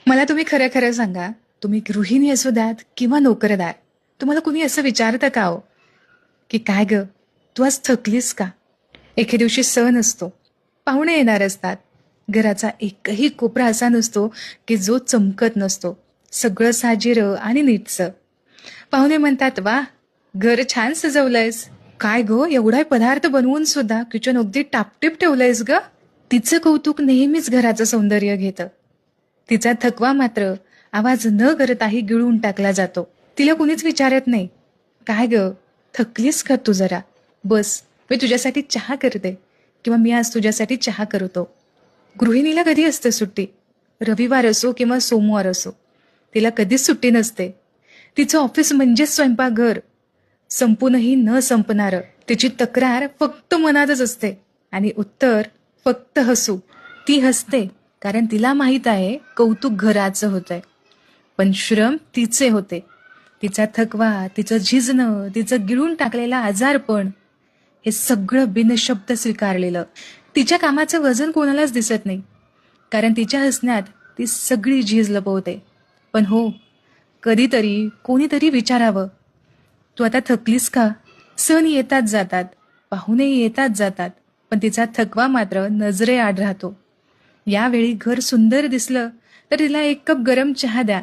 मला तुम्ही खरं खरं सांगा, तुम्ही गृहिणी असू द्यात किंवा नोकरदार, तुम्हाला कुणी असं विचारतं का हो, की काय ग, तू आज थकलीस का? एके दिवशी सण असतो, पाहुणे येणार असतात, घराचा एकही कोपरा असा नसतो की जो चमकत नसतो, सगळं साजेरं आणि नीटसं. पाहुणे म्हणतात, वा, घर छान सजवलंयस. काय ग, एवढा पदार्थ बनवून सुद्धा किचन अगदी टापटीप ठेवलंयस ग. तिचं कौतुक नेहमीच घराचं सौंदर्य घेतं. तिचा थकवा मात्र आवाज न करताही गिळून टाकला जातो. तिला कुणीच विचारत नाही, काय ग, थकलीस का तू जरा? बस, मी तुझ्यासाठी चहा करते, किंवा मी आज तुझ्यासाठी चहा करतो. गृहिणीला कधी असते सुट्टी? रविवार असो किंवा सोमवार असो, तिला कधीच सुट्टी नसते. तिचं ऑफिस म्हणजेच स्वयंपाकघर, संपूनही न संपणारं. तिची तक्रार फक्त मनातच असते आणि उत्तर फक्त हसू. ती हसते कारण तिला माहित आहे कौतुक घराचं होतंय, पण श्रम तिचे होते. तिचा थकवा, तिचं झिजणं, तिचं गिळून टाकलेला आजारपण, हे सगळं बिनशब्द स्वीकारलेलं. तिच्या कामाचं वजन कोणालाच दिसत नाही, कारण तिच्या हसण्यात ती सगळी झीज लपवते. पण हो, कधीतरी कोणीतरी विचारावं, तू आता थकलीस का? सण येतात जातात, पाहुणे येतात जातात, पण तिचा थकवा मात्र नजरेआड राहतो. यावेळी घर सुंदर दिसलं तर तिला एक कप गरम चहा द्या.